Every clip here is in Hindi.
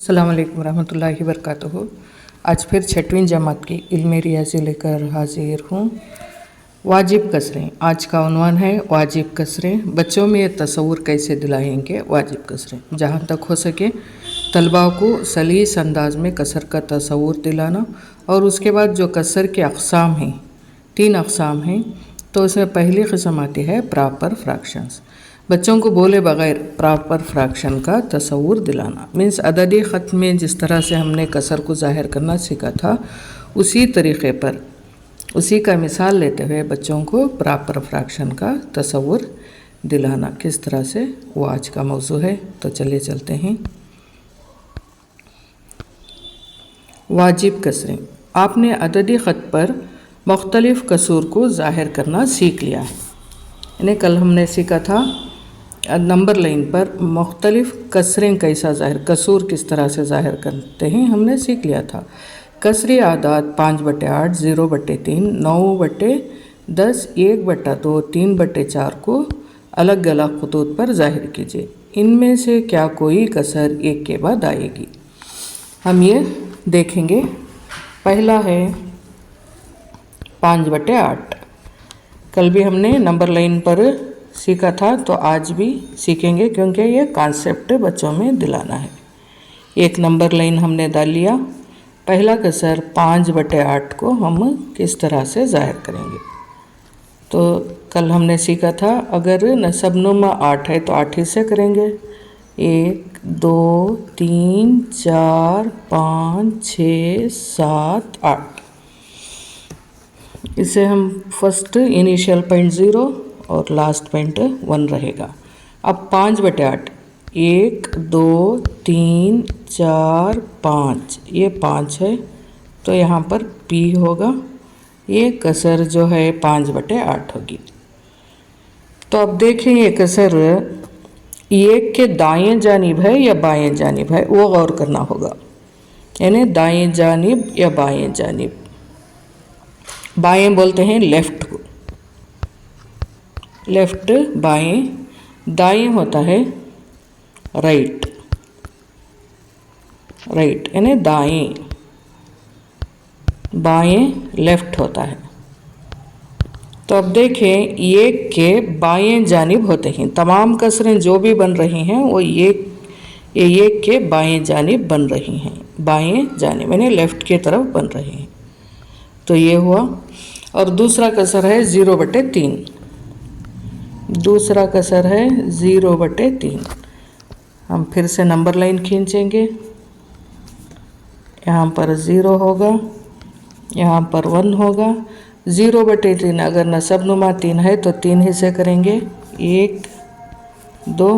अस्सलाम वालेकुम रहमतुल्लाहि वबरकातुहू। आज फिर छठवीं जमात की इल्मी रियाज़ी लेकर हाजिर हूँ। वाजिब कसरें, आज का उन्वान है वाजिब कसरें। बच्चों में ये तसव्वुर कैसे दिलाएंगे वाजिब कसरें। जहाँ तक हो सके तलबा को सलीस अंदाज में कसर का तसव्वुर दिलाना। और उसके बाद जो कसर के अक़साम हैं, 3 अक़साम हैं, तो उसमें पहली किस्म आती है प्रॉपर फ्रैक्शंस। बच्चों को बोले बग़ैर प्रॉपर फ्रैक्शन का तसव्वुर दिलाना मीन्स अददी ख़त में जिस तरह से हमने कसर को ज़ाहिर करना सीखा था उसी तरीक़े पर, उसी का मिसाल लेते हुए बच्चों को प्रॉपर फ्रैक्शन का तसव्वुर दिलाना किस तरह से, वो आज का मौजू है। तो चलिए चलते हैं। वाजिब कसरें, आपने अददी ख़त पर मुख्तलिफ़ कसूर को ज़ाहिर करना सीख लिया है। यानी कल हमने सीखा था नंबर लाइन पर मुख्तलिफ़ कसरें कैसा ज़ाहिर, कसूर किस तरह से ज़ाहिर करते हैं हमने सीख लिया था। कसरी आदाद 5/8, 0/3, 9/10, 1/2, 3/4 को अलग अलग खतूत पर ज़ाहिर कीजिए। इनमें से क्या कोई कसर एक के बाद आएगी, हम ये देखेंगे। पहला है 5/8। कल भी हमने नंबर लाइन पर सीखा था तो आज भी सीखेंगे क्योंकि ये कॉन्सेप्ट बच्चों में दिलाना है। एक नंबर लाइन हमने डाल लिया। पहला कसर 5/8 को हम किस तरह से ज़ाहिर करेंगे। तो कल हमने सीखा था अगर नसबनुमा 8 है तो 8 हिस्से करेंगे। 1 2 3 4 5 6 7 8। इसे हम फर्स्ट इनिशियल पॉइंट 0 और लास्ट पॉइंट 1 रहेगा। अब 5/8, 1 2 3 4 5, ये 5 है तो यहाँ पर P होगा। ये कसर जो है 5/8 होगी। तो अब देखें ये कसर 1 के दाएं जानिब है या बाएं जानिब है, वो गौर करना होगा। यानी दाएं जानिब या बाएं जानिब। बाएं बोलते हैं लेफ़्ट को, लेफ़्ट बाएं, दाएं होता है राइट, राइट यानी दाएं, बाएं लेफ़्ट होता है। तो अब देखें 1 के बाएं जानिब होते हैं, तमाम कसरें जो भी बन रही हैं वो 1 के बाएं जानिब बन रही हैं, बाएं जानिब यानी लेफ़्ट की तरफ बन रही हैं। तो ये हुआ। और दूसरा कसर है 0/3। दूसरा कसर है 0/3। हम फिर से नंबर लाइन खींचेंगे। यहाँ पर 0 होगा, यहाँ पर 1 होगा। 0/3 अगर नसबनुमा 3 है तो 3 हिस्से करेंगे। 1 2।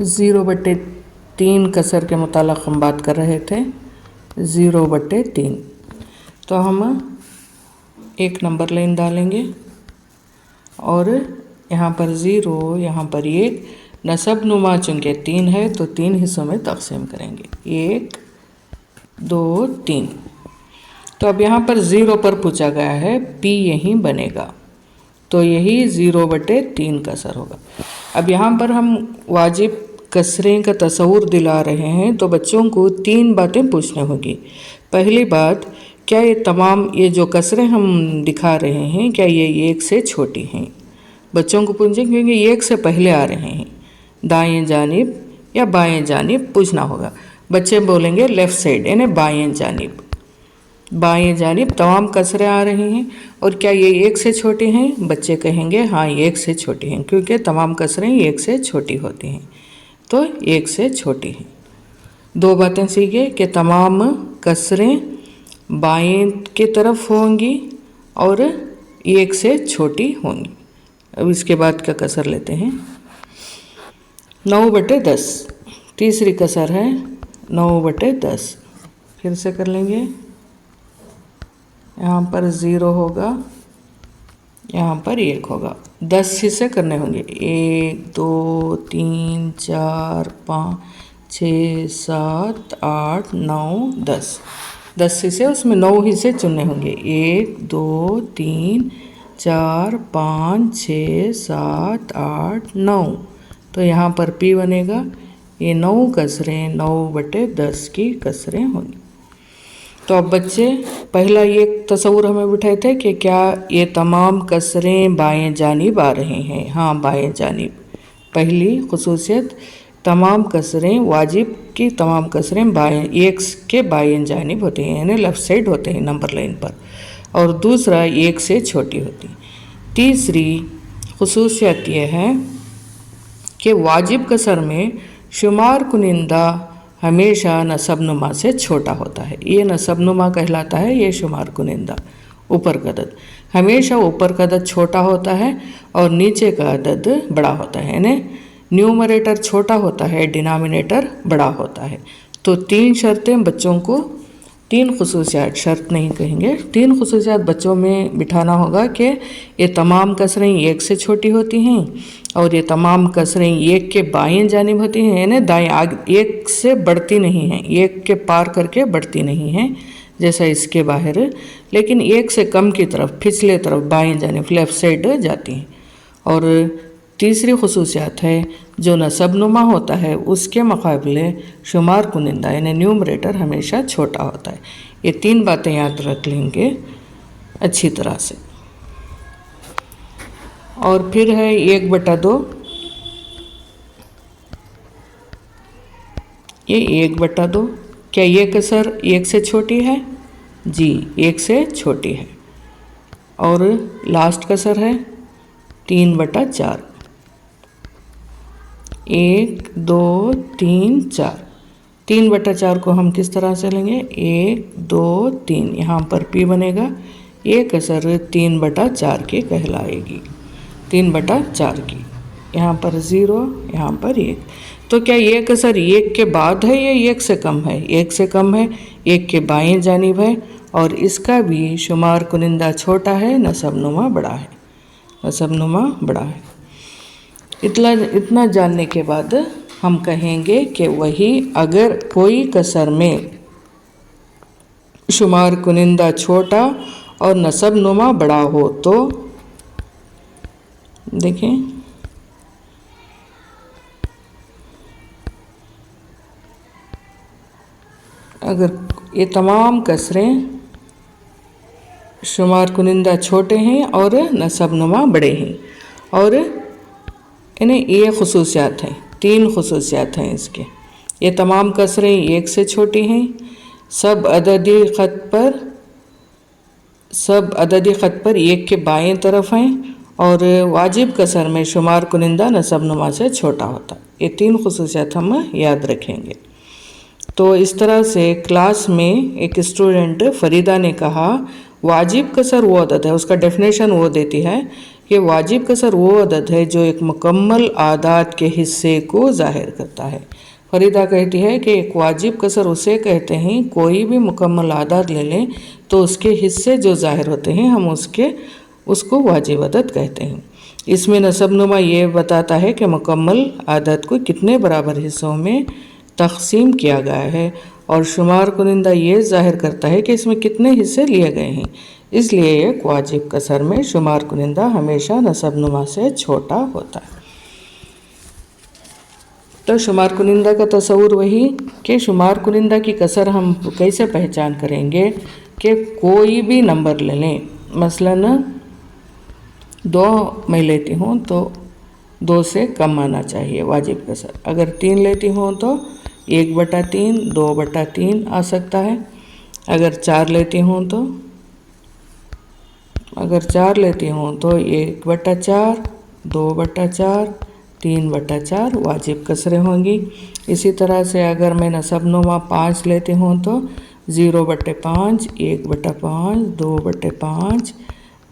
0/3 कसर के मुतालिक हम बात कर रहे थे। 0/3 तो हम एक नंबर लाइन डालेंगे और यहाँ पर 0, यहाँ पर 1। नसबनुमा चूँकि 3 है तो 3 हिस्सों में तकसीम करेंगे। 1 2 3। तो अब यहाँ पर 0 पर पूछा गया है, P यहीं बनेगा तो यही 0/3 कसर होगा। अब यहाँ पर हम वाजिब कसरें का तसव्वुर दिला रहे हैं तो बच्चों को 3 बातें पूछनी होगी। पहली बात, क्या ये तमाम ये जो कसरें हम दिखा रहे हैं क्या ये 1 से छोटी हैं। बच्चों को पूछें क्योंकि 1 से पहले आ रहे हैं। दाएं जानिब या बाएं जानिब पूछना होगा। बच्चे बोलेंगे लेफ़्ट साइड यानी बाएं जानिब, बाएं जानिब तमाम कसरें आ रही हैं। और क्या ये 1 से छोटी हैं। बच्चे कहेंगे हाँ 1 से छोटी हैं क्योंकि तमाम कसरें 1 से छोटी होती हैं, तो 1 से छोटी हैं। 2 बातें सीखे कि तमाम कसरें बाएं की तरफ होंगी और 1 से छोटी होंगी। अब इसके बाद का कसर लेते हैं 9/10। तीसरी कसर है 9/10। फिर से कर लेंगे। यहाँ पर 0 होगा, यहाँ पर 1 होगा। 10 हिस्से करने होंगे। 1 2 3 4 5 6 7 8 9 10। 10 हिस्से, उसमें 9 हिस्से चुनने होंगे। 1 2 3 4 5 6 7 8 9। तो यहाँ पर P बनेगा। ये 9 कसरें 9/10 की कसरें होंगी। तो अब बच्चे पहला ये तस्वुर हमें बिठाए थे कि क्या ये तमाम कसरें बाएं जानिब आ रही हैं। हाँ, बाएं जानिब। पहली खुसूसियत, तमाम कसरें वाजिब की तमाम कसरें बाएं एक के बाएं जानिब होती हैं, यानी लेफ़्ट साइड होते हैं नंबर लाइन पर। और दूसरा, एक से छोटी होती। तीसरी खुसूसियत यह है कि वाजिब कसर में शुमार कुनिंदा हमेशा नसबनुमा से छोटा होता है। ये नसबनुमा कहलाता है, ये शुमार कुनिंदा ऊपर का अदद हमेशा ऊपर का अदद छोटा होता है और नीचे का अदद बड़ा होता है, यानी न्यूमरेटर छोटा होता है, डिनोमिनेटर बड़ा होता है। तो 3 शर्तें बच्चों को, 3 खुसूसियात, शर्त नहीं कहेंगे, 3 खुसूसियात बच्चों में बिठाना होगा कि ये तमाम कसरें 1 से छोटी होती हैं और ये तमाम कसरें 1 के बाएं जानिब होती हैं, यानी दाएं आगे 1 से बढ़ती नहीं हैं, 1 के पार करके बढ़ती नहीं हैं जैसा इसके बाहर, लेकिन 1 से कम की तरफ, पिछले तरफ बाएं जानिब लेफ़्ट साइड जाती हैं। और तीसरी खुसूसियात है, जो नसबनुमा होता है उसके मुकाबले शुमार कुनिंदा यानी न्यूमरेटर हमेशा छोटा होता है। ये 3 बातें याद रख लेंगे अच्छी तरह से। और फिर है 1/2, ये 1/2, क्या ये कसर 1 से छोटी है? जी, 1 से छोटी है। और लास्ट कसर है 3/4, 1 2 3 4। 3/4 को हम किस तरह से लेंगे? 1 2 3, यहाँ पर P बनेगा। ये कसर 3/4 की कहलाएगी, 3/4 की। यहाँ पर 0, यहाँ पर 1। तो क्या ये कसर 1 के बाद है या 1 से कम है? 1 से कम है, 1 के बाएं जानिब है और इसका भी शुमार कुनिंदा छोटा है, नसबनुमा बड़ा है, नसबनुमा बड़ा है। इतना जानने के बाद हम कहेंगे कि वही अगर कोई कसर में शुमार कुनिंदा छोटा और नसबनुमा बड़ा हो तो देखें, अगर ये तमाम कसरें शुमार कुनिंदा छोटे हैं और नसबनुमा बड़े हैं, और इन्हें ये खुसूसियात हैं, 3 खुसूसियात हैं इसके। ये तमाम कसरें 1 से छोटी हैं, सब अददी ख़त पर 1 के बाएं तरफ हैं और वाजिब कसर में शुमार कुनिंदा नसबनुमा से छोटा होता है। ये 3 खुसूसियात हम याद रखेंगे। तो इस तरह से क्लास में एक स्टूडेंट फरीदा ने कहा वाजिब कसर वो अदद है, उसका डेफिनेशन वो देती है कि वाजिब कसर वो अदद है जो एक मुकम्मल आदात के हिस्से को ज़ाहिर करता है। फरीदा कहती है कि एक वाजिब कसर उसे कहते हैं, कोई भी मुकम्मल आदात ले लें तो उसके हिस्से जो ज़ाहिर होते हैं हम उसको वाजिब अदद कहते हैं। इसमें नसबनुमा ये बताता है कि मुकम्मल आदात को कितने बराबर हिस्सों में तक़सीम किया गया है, और शुमार कुनिंदा ये ज़ाहिर करता है कि इसमें कितने हिस्से लिए गए हैं। इसलिए एक वाजिब कसर में शुमार कुनिंदा हमेशा नसबनुमा से छोटा होता है। तो शुमार कुनिंदा का तस्वुर वही कि शुमार कुनिंदा की कसर हम कैसे पहचान करेंगे कि कोई भी नंबर ले लें, मसलन 2 मैं लेती हूँ तो 2 से कम आना चाहिए वाजिब कसर। अगर 3 लेती हूँ तो 1/3, 2/3 आ सकता है। अगर 4 लेती हूँ तो 1/4, 2/4, 3/4 वाजिब कसरें होंगी। इसी तरह से अगर मैं नसबनुमा 5 लेती हूँ तो 0/5, 1/5, 2/5,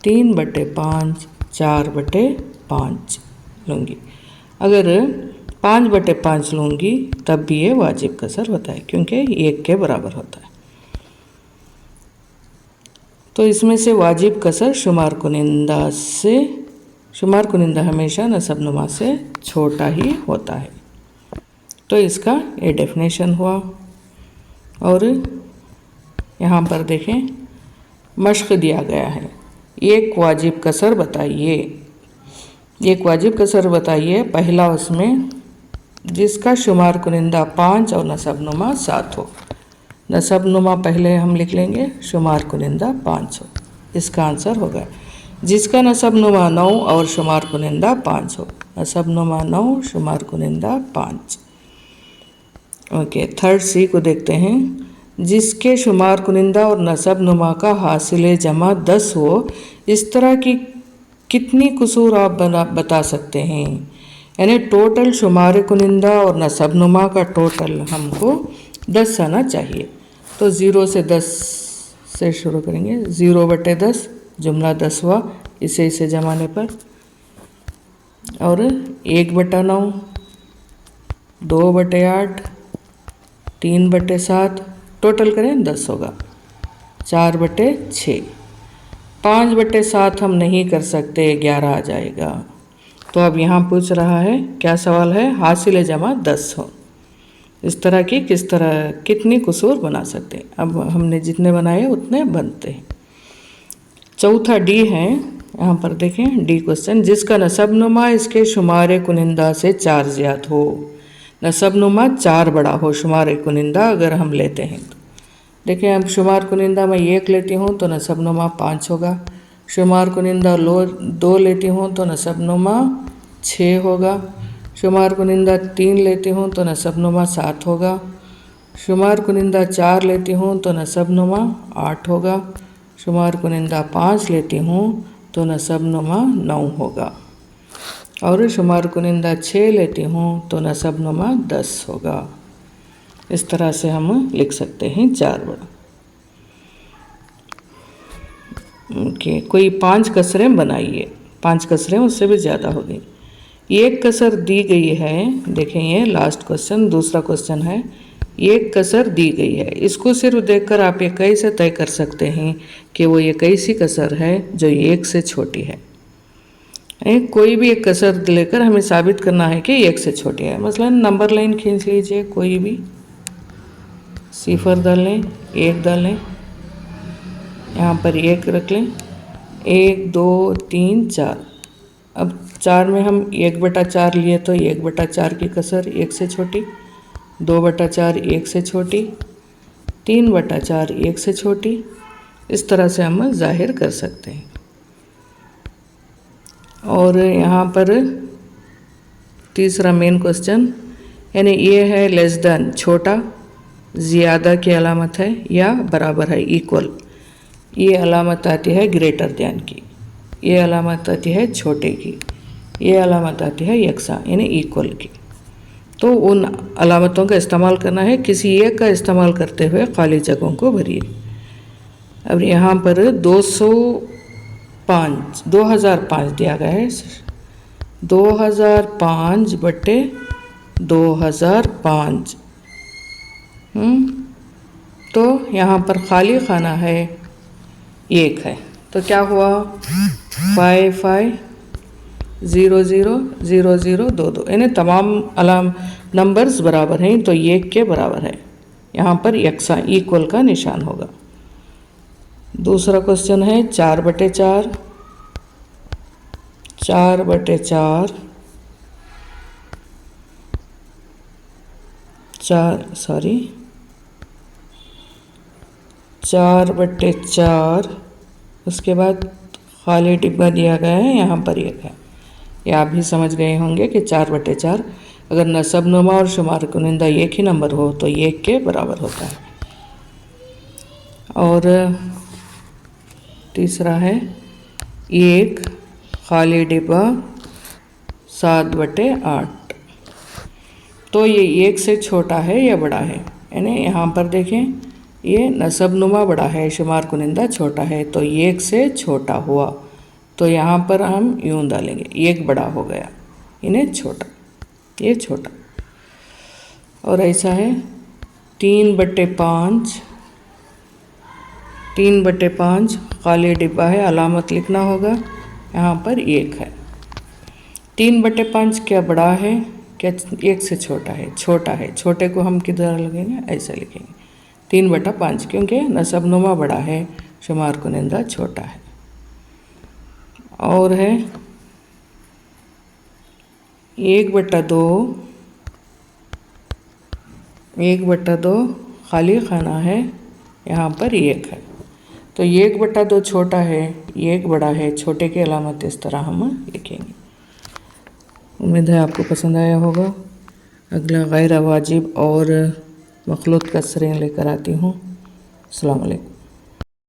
3/5, 4/5 लूँगी। अगर 5/5 लूँगी तब भी ये वाजिब कसर होता है क्योंकि 1 के बराबर होता है। तो इसमें से वाजिब कसर शुमार कुनिंदा हमेशा नसबनुमा से छोटा ही होता है। तो इसका ये डेफिनेशन हुआ। और यहाँ पर देखें मश्क दिया गया है, एक वाजिब कसर बताइए। पहला उसमें जिसका शुमार कुनिंदा 5 और नसबनुमा 7 हो। नसबनुमा पहले हम लिख लेंगे, शुमार कुनिंदा 5 हो। इसका आंसर होगा जिसका नसबनुमा 9 और शुमार कुनिंदा 5 हो। नसबनुमा 9, शुमार कुनिंदा 5। ओके, थर्ड सी को देखते हैं। जिसके शुमार कुनिंदा और नसबनुमा का हासिल जमा 10 हो, इस तरह की कितनी कुसूर आप बता सकते हैं। यानी टोटल शुमार कुनिंदा और नसबनुमा का टोटल हमको 10 आना चाहिए। तो 0 से 10 से शुरू करेंगे। 0/10 जुमला 10 हुआ इसे जमाने पर, और 1/9, 2/8, 3/7, टोटल करें 10 होगा। 4/6, 5/7 हम नहीं कर सकते, 11 आ जाएगा। तो अब यहाँ पूछ रहा है, क्या सवाल है, हासिल जमा 10 हो, इस तरह की किस तरह कितनी कुसूर बना सकते हैं। अब हमने जितने बनाए उतने बनते हैं। चौथा डी है, यहाँ पर देखें डी क्वेश्चन। जिसका नसबनुमा इसके शुमार कुनिंदा से 4 ज़्यादा हो। नसबनुमा 4 बड़ा हो शुमार कुनिंदा अगर हम लेते हैं तो देखें, अब शुमार कुनिंदा मैं 1 लेती हूँ तो नसबनुमा 5 होगा। शुमार कुनिंदा 2 लेती हूँ तो नसबनुमा 6 होगा। शुमार कुनिंदा 3 लेती हूँ तो नसबनुमा 7 होगा। शुमार कुनिंदा 4 लेती हूँ तो नसबनुमा 8 होगा। शुमार कुनिंदा 5 लेती हूँ तो नसबनुमा 9 होगा। और शुमार कुनिंदा 6 लेती हूँ तो नसबनुमा 10 होगा। इस तरह से हम लिख सकते हैं 4 बड़ा। ओके, कोई 5 कसरें बनाइए। 5 कसरें उससे भी ज़्यादा हो गई। एक कसर दी गई है, देखें ये लास्ट क्वेश्चन, दूसरा क्वेश्चन है। एक कसर दी गई है, इसको सिर्फ देखकर आप ये कैसे तय कर सकते हैं कि वो ये कैसी कसर है जो 1 से छोटी है। कोई भी एक कसर लेकर हमें साबित करना है कि 1 से छोटी है। मसलन नंबर लाइन खींच लीजिए, कोई भी 0 डाल लें, 1 डाल लें, यहाँ पर 1 रख लें, 1 2 3 4। अब 4 में हम 1/4 लिए तो 1/4 की कसर 1 से छोटी, 2/4 1 से छोटी, 3/4 1 से छोटी। इस तरह से हम जाहिर कर सकते हैं। और यहाँ पर तीसरा मेन क्वेश्चन, यानी ये है लेस देन छोटा, ज़्यादा की अलामत है, या बराबर है इक्वल। ये अलामत आती है ग्रेटर देन की, ये अलामत आती है छोटे की, ये अलामत आती है यकसा यानी इक्वल की। तो उन अलामतों का इस्तेमाल करना है, किसी एक का इस्तेमाल करते हुए खाली जगहों को भरिए। अब यहाँ पर 2005 दिया गया है, 2005/2005। तो यहाँ पर खाली खाना है 1 है, तो क्या हुआ 55000022, यानी तमाम नंबर्स बराबर हैं तो 1 के बराबर है। यहाँ पर यकसा इक्वल का निशान होगा। दूसरा क्वेश्चन है 4/4, 4/4 4/4, उसके बाद खाली डिब्बा दिया गया है, यहाँ पर 1 है। ये आप भी समझ गए होंगे कि 4/4 अगर नसबनुमा और शुमार कुनिंदा एक ही नंबर हो तो 1 के बराबर होता है। और तीसरा है 1 खाली डिब्बा 7/8। तो ये 1 से छोटा है या बड़ा है, यानी यहाँ पर देखें ये नसबनुमा बड़ा है, शुमार कुनिंदा छोटा है, तो 1 से छोटा हुआ। तो यहाँ पर हम यूँ डालेंगे, 1 बड़ा हो गया, इन्हें छोटा, ये छोटा। और ऐसा है 3/5, 3/5 खाली डिब्बा है, अलामत लिखना होगा, यहाँ पर 1 है। 3/5 क्या बड़ा है क्या 1 से छोटा है? छोटा है। छोटे को हम किधर लगेंगे, ऐसे लिखेंगे 3/5, क्योंकि नसबनुमा बड़ा है, शुमार कुनिंदा छोटा है। और है 1/2 1/2 खाली खाना है, यहाँ पर 1 है। तो 1/2 छोटा है, 1 बड़ा है, छोटे की अलामत इस तरह हम लिखेंगे। उम्मीद है आपको पसंद आया होगा। अगला गैर वाजिब और मखलूत कसरें लेकर आती हूँ। अस्सलाम वालेकुम।